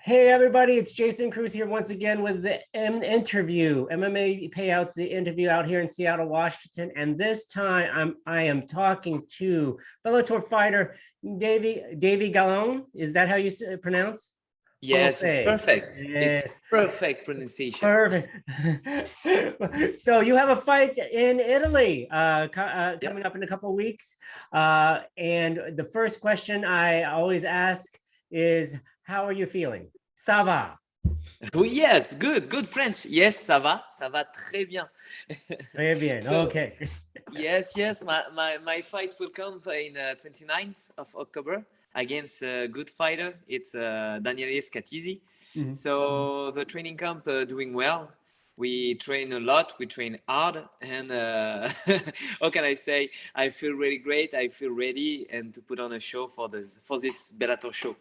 Hey everybody, it's Jason Cruz here once again with the interview, MMA Payouts, the interview out here in Seattle, Washington. And this time I am talking to Bellator fighter Davy Gallon. Is that how you pronounce? Yes, it's perfect. It's Yes, perfect pronunciation. perfect. So you have a fight in Italy Yep. coming up in a couple of weeks. And the first question I always ask is, how are you feeling? Ça va? Oh, yes, good French. Yes, ça va très bien. Très bien. So, Okay. yes, my fight will come in 29th of October against a good fighter. It's Daniele Scatizzi. Mhm. So the training camp doing well. We train a lot, we train hard, and how can I say? I feel really great. I feel ready and to put on a show for this Bellator show.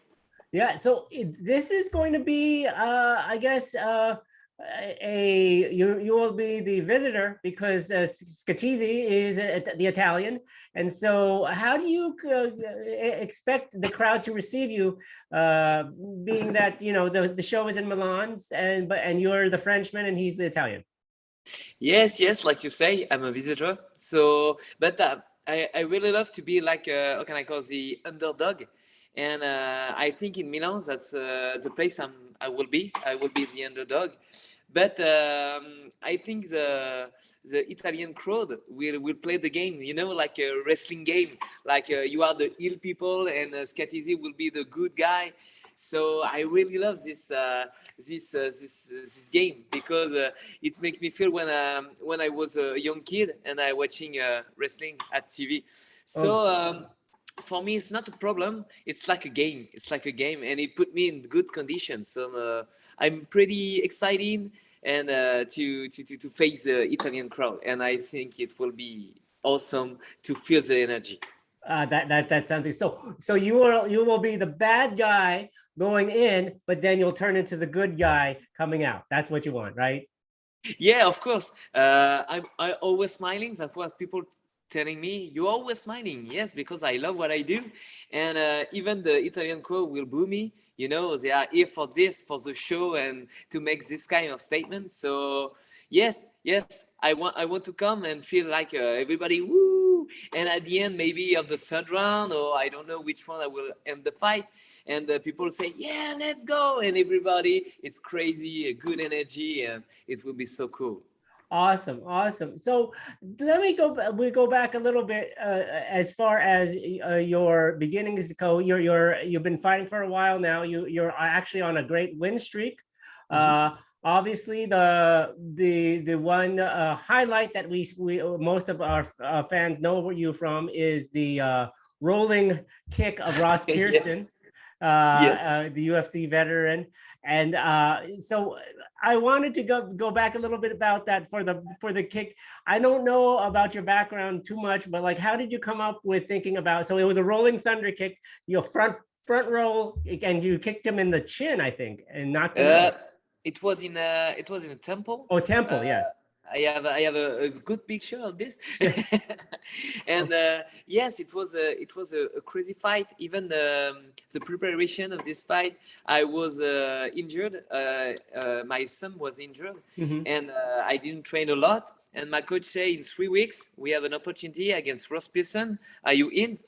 Yeah. So this is going to be, I guess, you will be the visitor because Scatizzi is the Italian, and so how do you expect the crowd to receive you, being that the show is in Milan and you're the Frenchman and he's the Italian. Yes, like you say, I'm a visitor. So, but I really love to be like, how can I call the underdog? And I think in Milan, that's the place I will be. I will be the underdog. But I think the Italian crowd will play the game, like a wrestling game. Like you are the ill people, and Scatizzi will be the good guy. So I really love this game because it makes me feel when I was a young kid and I watching wrestling at TV. So for me, it's not a problem. It's like a game. It's like a game, and it put me in good conditions. So I'm pretty excited and to face the Italian crowd, and I think it will be awesome to feel the energy. That sounds good. So you will be the bad guy going in, but then you'll turn into the good guy coming out. That's what you want, right? Yeah, of course. I always smiling. That's what people telling me. You're always smiling. Yes, because I love what I do, and even the Italian crowd will boo me. They are here for this, for the show, and to make this kind of statement. So yes, I want to come and feel like everybody woo, and at the end maybe of the third round, or I don't know which one I will end the fight. And people say, yeah, let's go, and everybody, it's crazy, a good energy, and it will be so cool. Awesome. So let me we go back a little bit as far as your beginnings go. You've been fighting for a while now. You're actually on a great win streak. Obviously, the one highlight that we most of our fans know you from is the rolling kick of Ross Pearson, Yes. the UFC veteran. And so I wanted to go back a little bit about that for the kick. I don't know about your background too much, but like, how did you come up with thinking about? So it was a rolling thunder kick, front roll, and you kicked him in the chin, I think, and not the nose. It was in a temple. Oh, temple, Uh, yes. I have a good picture of this, and yes, it was a crazy fight. Even the preparation of this fight, I was injured. My son was injured, Mhm. and I didn't train a lot. And my coach say in 3 weeks we have an opportunity against Ross Pearson. Are you in?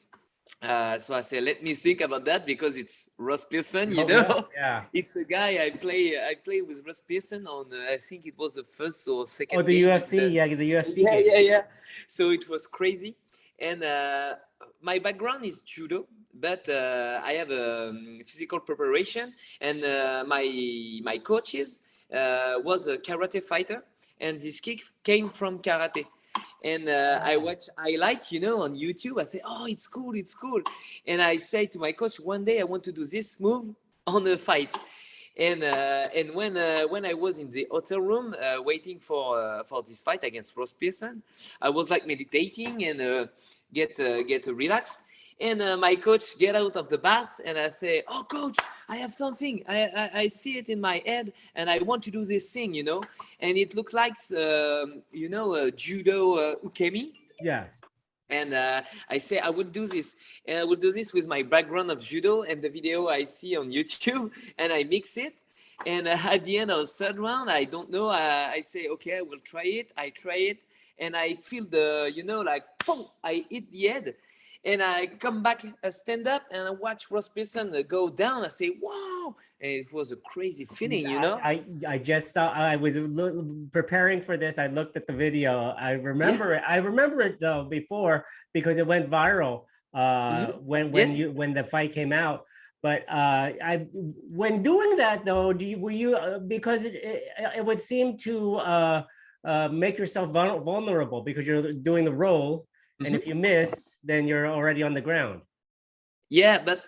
So I say, let me think about that because it's Ross Pearson, Oh, yeah. It's a guy I play with Ross Pearson on I think it was the first or Oh, second the game. UFC, yeah, the UFC Yeah, game. yeah. So it was crazy, and my background is judo, but I have a physical preparation, and my coaches was a karate fighter, and this kick came from karate. And I watch highlight, on YouTube. I say, oh, it's cool. And I say to my coach, one day I want to do this move on a fight. And when I was in the hotel room waiting for this fight against Ross Pearson, I was like meditating and get relaxed. And my coach get out of the bath, and I say, "Oh, coach, I have something. I see it in my head, and I want to do this thing. And it looked like judo ukemi. Yes. And I say I will do this, and I will do this with my background of judo and the video I see on YouTube, and I mix it. And at the end of the third round, I don't know. I say, okay, I will try it. I try it, and I feel the, like, boom, I hit the head, and I come back, stand up, and I watch Ross Pearson go down. I say, wow, and it was a crazy feeling, I just saw. I was preparing for this. I looked at the video. I remember it. I remember it though before because it went viral when the fight came out. But when doing that though, were you because it would seem to make yourself vulnerable because you're doing the roll, and if you miss, then you're already on the ground. Yeah, but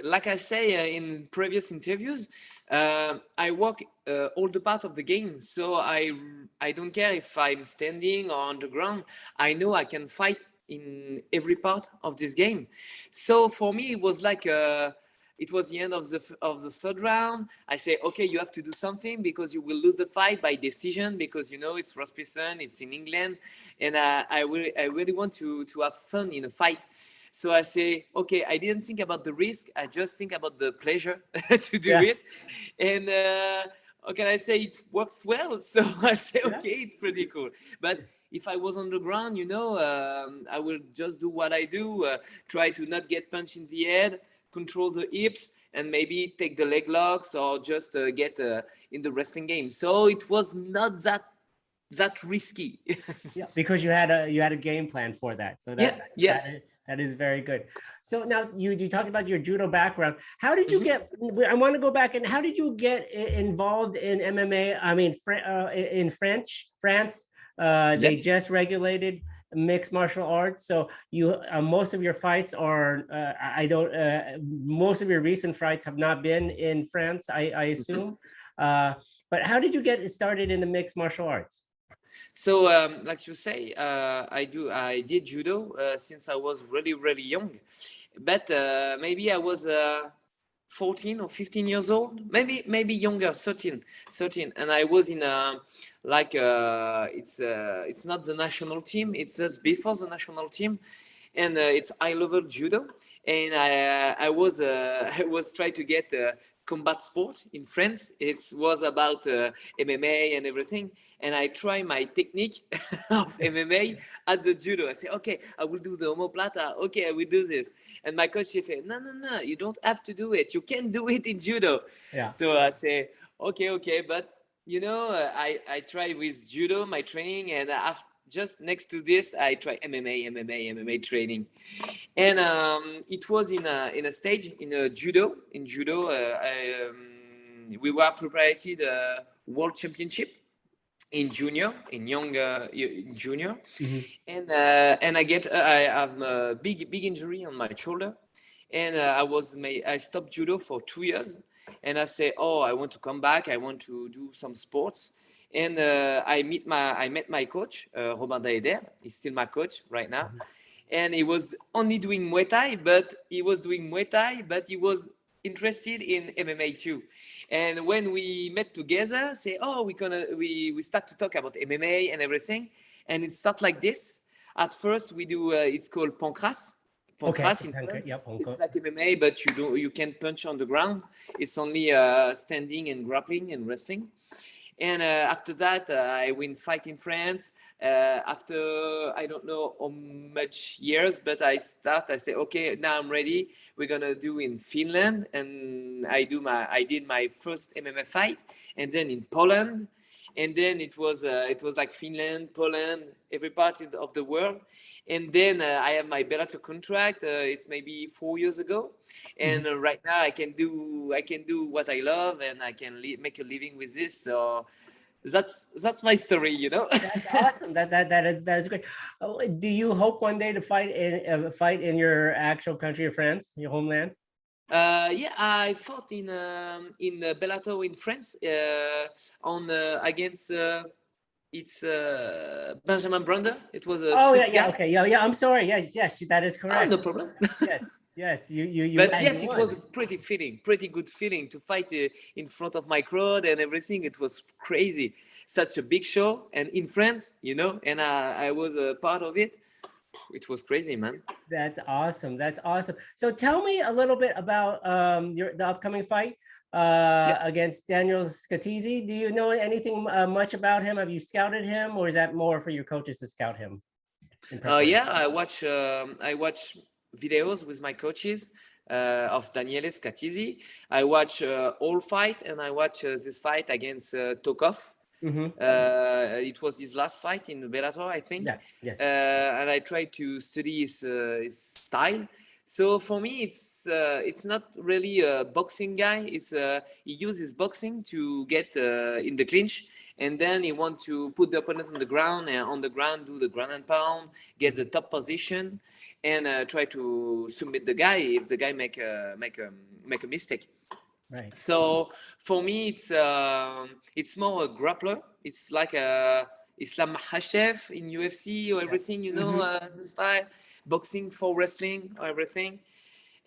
like I say in previous interviews, I work all the part of the game, so I don't care if I'm standing or on the ground. I know I can fight in every part of this game. So for me, it was like it was the end of the third round. I say, okay, you have to do something because you will lose the fight by decision because it's Ross Pearson, it's in England, and I really want to have fun in a fight. So I say, okay, I didn't think about the risk. I just think about the pleasure to do it. And how can I say, it works well. So I say, okay, it's pretty cool. But if I was on the ground, I will just do what I do, try to not get punched in the head, control the hips, and maybe take the leg locks or just get in the wrestling game. So it was not that risky. Yeah, because you had a game plan for that. So that is very good. So now you talked about your judo background. How did you get? I want to go back and how did you get involved in MMA? I mean, in France, they just regulated mixed martial arts. So you most of your fights are most of your recent fights have not been in France, I assume. But how did you get started in the mixed martial arts? So, like you say, I did judo since I was really, really young, but maybe I was 14 or 15 years old, maybe younger, 13, and I was in it's not the national team, it's just before the national team, and it's high level judo, and I was I was trying to get combat sport in France. It was about MMA and everything. And I try my technique of MMA at the judo. I say, okay, I will do the omoplata. Okay, I will do this. And my coach said, no, you don't have to do it. You can do it in judo. Yeah. So I say, okay. But, I try with judo, my training. And just next to this, I try MMA training. And it was in a stage in judo. In judo, we were prepared world championship in junior, in young junior, and I have a big injury on my shoulder, and I stopped judo for 2 years, and I say, oh, I want to come back, I want to do some sports, and I met my coach, Robin Daeder. He's still my coach right now, and he was only doing Muay Thai, but he was interested in MMA too. And when we met together, say, oh, we start to talk about MMA and everything, and it starts like this. At first, we do it's called pancras. Pancras in France. It's like MMA, but you can't punch on the ground. It's only standing and grappling and wrestling. And after that, I win fight in France. After I don't know how much years, but I say, okay, now I'm ready. We're gonna do in Finland, and I did my first MMA fight, and then in Poland, and then it was like Finland, Poland, every part of the world. And then I have my Bellator contract. It's maybe 4 years ago, and right now I can do what I love, and I can make a living with this. So that's my story, That's awesome. That is great. Do you hope one day to fight in your actual country of France, your homeland? I fought in Bellator in France against. It's Benjamin Brander. It was a Swiss guy. Okay, I'm sorry. Yes, that is correct. No problem. Yes, you. But yes, it was a pretty good feeling to fight in front of my crowd and everything. It was crazy, such a big show, and in France, and I was a part of it. it was crazy, man. That's awesome. That's awesome. So tell me a little bit about the upcoming fight Yeah. against Daniel Scatizzi. Do you know anything much about him? Have you scouted him, or is that more for your coaches to scout him? Yeah, I watch videos with my coaches of Daniele Scatizzi. I watch all fight, and I watch this fight against Tokov. Mm-hmm. It was his last fight in Bellator, I think. Yeah. Yes. And I tried to study his style. So for me, it's not really a boxing guy. He uses boxing to get in the clinch, and then he want to put the opponent on the ground, and on the ground do the ground and pound, get the top position, and try to submit the guy if the guy make a mistake. Right. So for me, it's more a grappler. It's like a Islam Makhachev in UFC or everything, you know, the style, boxing for wrestling or everything.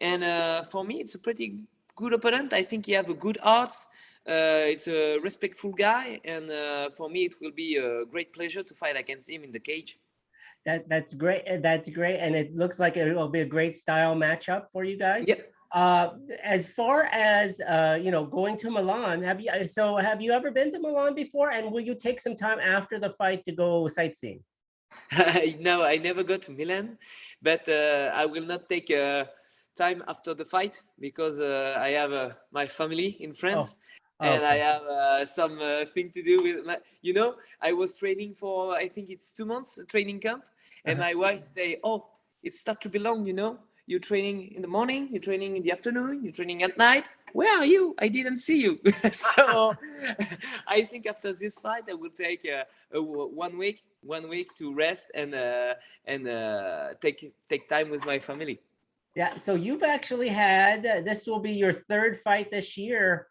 And for me, it's a pretty good opponent. I think he have a good heart. It's a respectful guy, and for me, it will be a great pleasure to fight against him in the cage. That's great. That's great, and it looks like it will be a great style matchup for you guys. Yep. As far as going to Milan, have you ever been to Milan before? And will you take some time after the fight to go sightseeing? No, I never go to Milan, but I will not take time after the fight because I have my family in France. And Okay. I have some thing to do with I was training for, I think it's 2 months training camp, and my wife say, "Oh, it start to be long, You're training in the morning, you're training in the afternoon, you're training at night. Where are you? I didn't see you." So I think after this fight, I will take 1 week to rest and take time with my family. Yeah. So you've actually had this will be your third fight this year.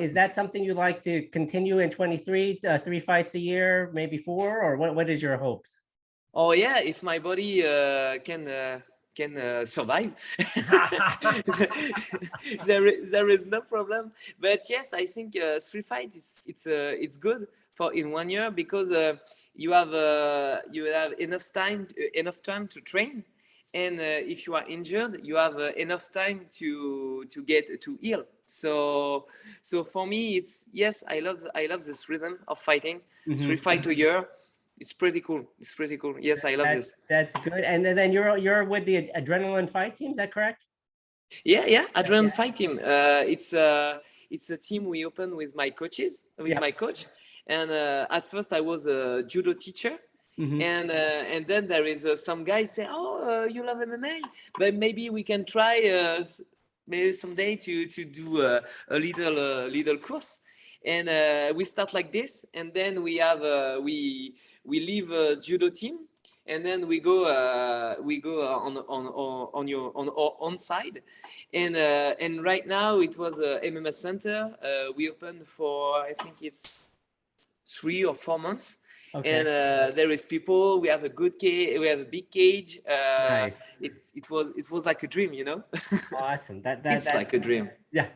Is that something you like to continue in 23, 3 fights a year, maybe 4, or what is your hopes? Oh yeah, if my body can survive, there is no problem. But yes, I think 3 fights it's good for in 1 year because you have enough time to train, and if you are injured, you have enough time to get to heal. So for me, it's yes, I love this rhythm of fighting. 3 fights a year. It's pretty cool. Yes, I love this. That's good. And then you're with the Adrenaline Fight Team, is that correct? Yeah. Adrenaline Fight Team. It's a team we opened with my coach, and at first I was a judo teacher, and then there is some guy say, "Oh, you love MMA, but maybe we can try maybe someday to do a little course." And we start like this, and then we have we leave a judo team, and then we go on our own side, and right now it was a MMA center we opened for, I think it's 3 or 4 months. Okay. And there is people. We have a good cage. We have a big cage. Nice. It was like a dream, Awesome. It's like a dream. Yeah,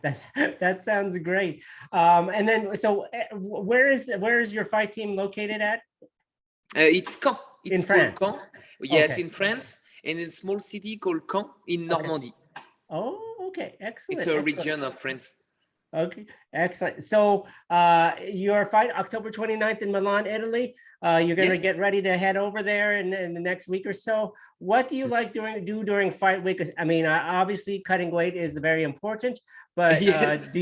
that sounds great. And then so where is your fight team located at? It's Caen. It's in France. Caen. Yes, Okay. in France, in a small city called Caen in Normandy. Oh, okay, excellent. It's a region of France. Okay, excellent. So your fight October 29th in Milan, Italy. You're going to get ready to head over there in the next week or so. What do you like do during fight week? I mean, obviously cutting weight is very important, but Yes.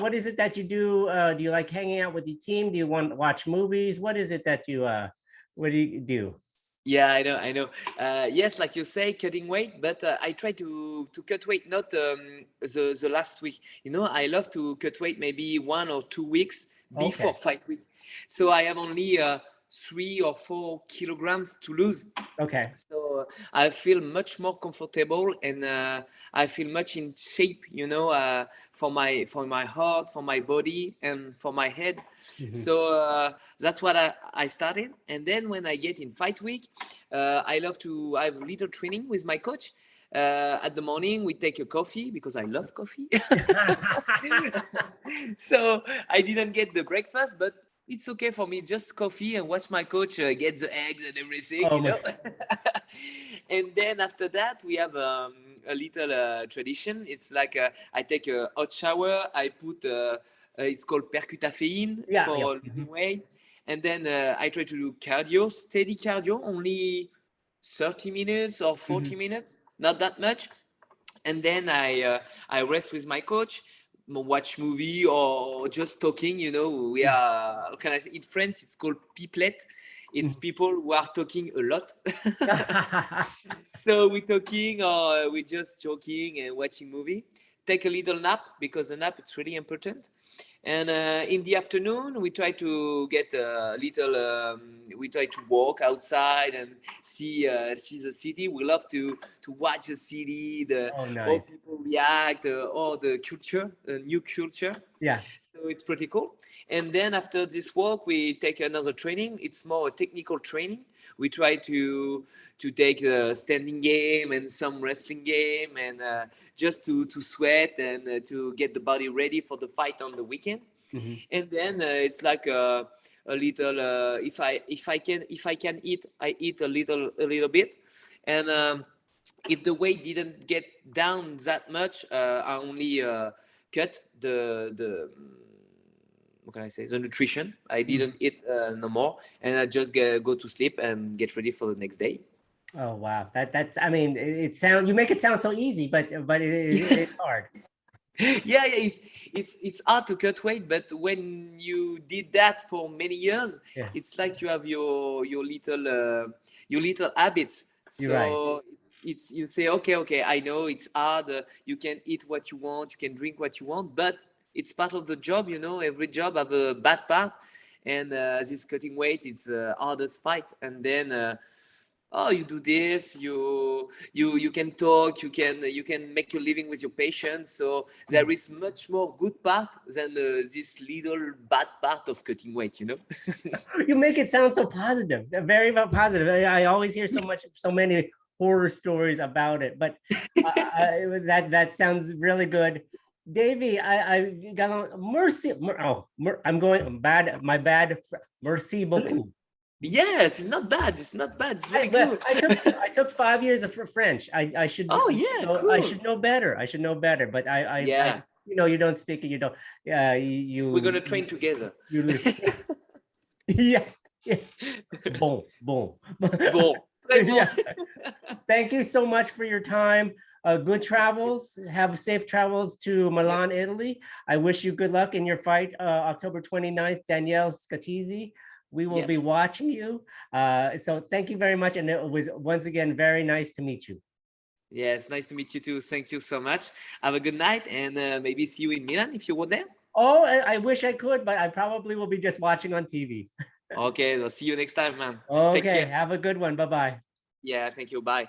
what is it that you do? Do you like hanging out with your team? Do you want to watch movies? What is it that what do you do? Yeah, I know. Yes, like you say, cutting weight, but I try to cut weight not the last week. I love to cut weight maybe 1 or 2 weeks before fight week. So I have only 3 or 4 kilograms to lose. Okay. So I feel much more comfortable, and I feel much in shape, for my heart, for my body, and for my head. So that's what I started. And then when I get in fight week, I love to have a little training with my coach. At the morning, we take a coffee because I love coffee. So I didn't get the breakfast, but it's okay for me. Just coffee and watch my coach get the eggs and everything, Oh you my. know. And then after that, we have a little tradition. It's like I take a hot shower. I put it's called percutafeine Yeah, yeah. for losing weight, and then I try to do cardio, steady cardio, only 30 minutes or 40 minutes, not that much. And then I rest with my coach, watch movie or just talking. You know, we are, how can I say, in France it's called pipelette. It's people who are talking a lot. So we're talking or we're just joking and watching movie. Take a little nap because a nap it's really important. And in the afternoon, we try to get a little. We try to walk outside and see the city. We love to watch the city, the Oh, how nice. people react, all the culture, new culture. Yeah. So it's pretty cool. And then after this walk, we take another training. It's more a technical training. We try to take a standing game and some wrestling game and just to sweat and to get the body ready for the fight on the weekend. And then it's like a little if I can eat, I eat a little bit. And if the weight didn't get down that much, I only cut the what can I say, the nutrition. I didn't eat no more, and I just go to sleep and get ready for the next day. Oh, wow. That's, I mean, it sounds, you make it sound so easy, but it's hard. Yeah, it's hard to cut weight, but when you did that for many years, Yeah, it's like you have your little habits. you're right. So it's, you say, okay, I know it's hard. You can eat what you want, you can drink what you want, but it's part of the job. You know, every job have a bad part, and this cutting weight, it's the hardest fight. And then oh, you do this, you can talk, you can make a living with your patients. So there is much more good part than this little bad part of cutting weight, you know. You make it sound so positive, very positive. I always hear so many horror stories about it, but that sounds really good. Davy, I got on mercy. I'm going bad. My bad. Merci beaucoup. Yes, it's not bad, it's very good. I took 5 years of French. I should. Oh yeah, know, I cool. should know better. I should know better. But Yeah, you know, you don't speak it. You don't. we're gonna train together. You. Yeah. Yeah. Boom. Boom. Bon, très bon. Yeah. Thank you so much for your time. Good travels. Have safe travels to Milan, Italy. I wish you good luck in your fight, October 29th, Daniele Scatizzi. We will be watching you. So thank you very much. And it was once again very nice to meet you. Yes, nice to meet you too. Thank you so much. Have a good night, and maybe see you in Milan if you were there. Oh, I wish I could, but I probably will be just watching on TV. Okay, I'll see you next time, man. Take Okay, care. have a good one. Bye-bye. Yeah, thank you. Bye.